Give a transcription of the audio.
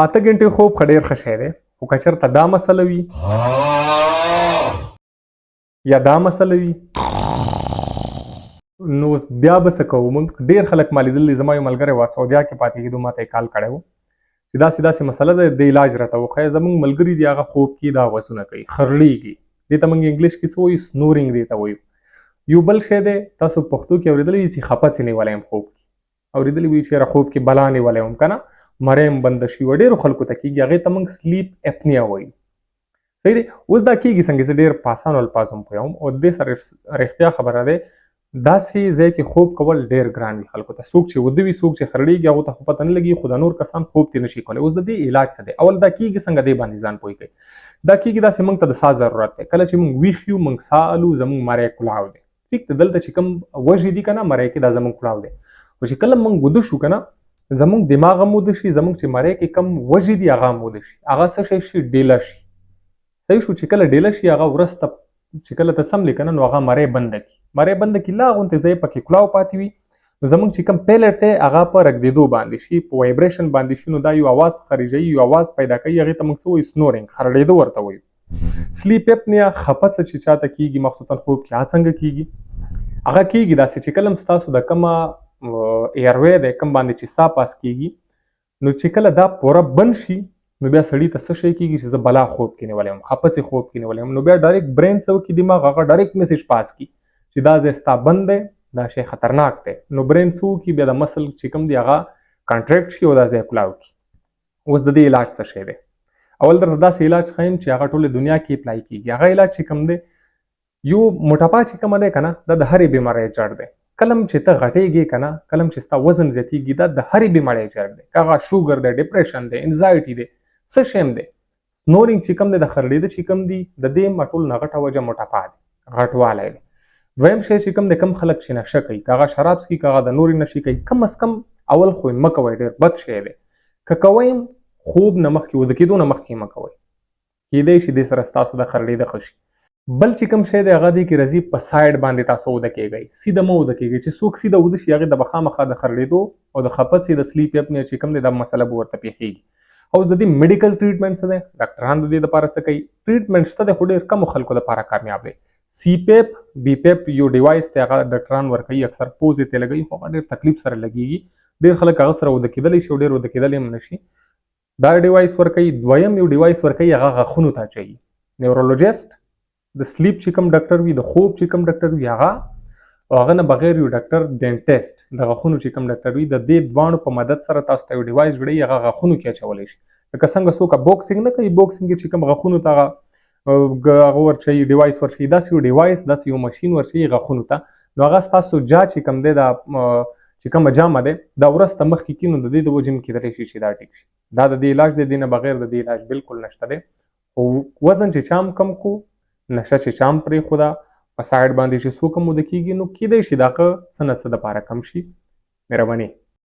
اته غنټې خوب خو ډېر ښه شی دی، خو که چېرته دا مسله وي یا دا مسله وي نو بیا به څه کوو. موږ ډېر خلک ما لیدلي، زما یو ملګری و سعودیا کې پاتې کېدو، ما ته یې کال کړی و چې داسې داسې مسله ده، د علاج راته وښیه. زموږ ملګري دي هغه خوب کې دا آوازونه کوي، خرلیږي، دې ته موږ انګلیش کې څه وایو، سنورینګ دې ته وایو. یو بل شی دی، تاسو پښتو کې اورېدلی وي چې خفه څه نیولی یم خوب کې، اورېدلی وي چې یاره خوب کې بلا نیولی وم که نه، مری م بنده شوي وه. ډېرو خلکو ته کېږي، هغې ته موږ سلیپ اپنیا وایو. صحیح دی. اوس دا کېږي څنګه، زه ډېر په اسانو الفاظو هم پوهوم او دې سره رښتیا خبره دی، داسې ځای کې خوب کول ډېر ګران وي خلکو ته. څوک چې وده وي، څوک چې خرړېږي، هغو ته خو پته نه لګي، خو د نور کسان خوب ترې نه شي کولی. اوس د دې علاج څه دی؟ اول دا کېږي څنګه، دې باندې ځان پوه کړئ. دا کېږي داسې، موږ ته د ساه ضرورت دی. کله چې موږ ویښ یو، موږ ساه الو، زموږ مری کلاو دی. ټیک دی، دلته چې کوم وږي دي که نه مری کې، دا زموږ کلاو دی. خو چې کله موږ وده شو که نه، زموږ دماغ هم وده شي، زموږ چې مری کې کم وږي دي هغه هم وده شي. هغه څه شی شي؟ ډیله شي. صحیح شو. چې کله ډیله شي، هغه وروسته چې کله ته سم لیکنه نو هغه مری بنده کړي. مری بنده کړي، لا غونتې ځای پکې کلاو پاتې وي، نو زموږ چې کوم پیلټ دی هغه په رګدېدو باندې شي، په وایبریشن باندې شي، نو دا یو اواز خارجوي، یو اواز پیدا کوي، هغې ته موږ څه وایو؟ سنورینګ، خرړېدو ورته وایو. سلیپ اپنیا خفه څه چې چاته کېږي مخصوصا خوب کې، هغه څنګه کېږي؟ هغه کېږي داسې چې کله هم ستاسو د کومه ایروی دی، کوم باندې چې ساه پاس کېږي، نو چې کله دا پوره بند شي، نو بیا سړي ته څه شی کېږي چې زه بلا خوب کې نیولی یم، خفه څې خوب کې نیولی یم. نو بیا ډایرکټ برین څه وکړي، دماغ هغه ډایرکټ میسج پاس کړي چې دا ځای ستا بند دی، دا شی خطرناک دی. نو برین څه وکړي، بیا د مسل چې کوم دی هغه کانټریکټ شي او دا ځای کلاو کړي. اوس د دې علاج څه شی دی؟ اول درته داسې علاج ښیم چې هغه ټولې دنیا کې اپلای کېږي. هغه علاج چې کوم دی، یو موټاپا چې کومه دی که نه، دا د هرې بیمارۍ جړ دی. کله هم چې ته غټېږې که نه، کله هم چې ستا وزن زیاتېږي، دا د هرې بیمارۍ جړ دی. که هغه شوګر دی، ډپریشن دی، انزایټي دی، څه شی هم دی. سنورینګ چې کوم دی، د خرړېده چې کوم دی، د دې ټول نه غټه وجه موټاپا دی، غټوالی دی. دویم شی چې کوم دی، کم خلک چې نشه کوي، که هغه شراب څکي، که هغه د نورې نشې کوي، کم از کم اول خو یې مه کوئ، ډېر بد شی دی. که کوئ هم خوب نه مخکې، وده کېدو نه مخکې مه کوئ، کېدی شي دې سره ستاسو د خرړېده ښه شي. بل چې کوم شی دی هغه دی کې راځي په سایډ باندې تاسو وده کېږئ، سیده مه وده کېږئ. چې څوک سیده وده شي، هغې د به خامخا د خرړېدو او د خفه څې د سلیپ اپنیا چې کوم دی، دا مسله به ورته پېښېږي. او د دې میډیکل ټریټمنټ څه دی؟ ډاکټران د دې دپاره څه کوي؟ ټریټمنټ شته دی، خو ډېر کمو خلکو دپاره کامیاب دی. سی پیپ، بی پیپ یو ډیوایس دی، هغه ډاکټران ورکوي، اکثر پوزې ته لګوي، خو هغه ډېر تکلیف سره لګېږي. ډېر خلک هغه سره وده کېدلی شي او ډېر وده کېدلی هم نه شي. دا ډیوایس ورکوي. دویم یو ډیوایس ورکوي، هغه غاښونو ته اچوي. نیورولوجیسټ، د سلیپ چې کوم ډاکټر وي، د خوب چې کوم ډاکټر وي، هغه نه بغیر یو ډاکټر ډینټسټ، د غاښونو چې کوم ډاکټر وي، د دې دواړو په مدد سره تاسو ته یو ډیوایس جوړوي، هغه غاښونو کې اچولی شي. لکه څنګه څوک بوکسینګ نه کوي، بوکسینګ کې چې کوم غاښونو ته هغه ورچوي، ډیوایس ورچوي، داسې یو ډیوایس، داسې یو ماشین ورچوي غاښونو ته. نو هغه ستاسو جا چې کوم دی، دا چې کومه جامه دی، دا وروسته مخکې کړي، نو د دې د وجې هم کېدلی شي چې دا ټیک شي. دا د دې علاج دی، دې نه بغیر د دې علاج بالکل نشته دی. خو وزن چې چا هم کم کړو، نشه چې چا هم پرېښوده، په سایډ باندې چې څوک هم وده کېږي، نو کېدی شي د هغه څه نه څه دپاره کم شي. مهرباني.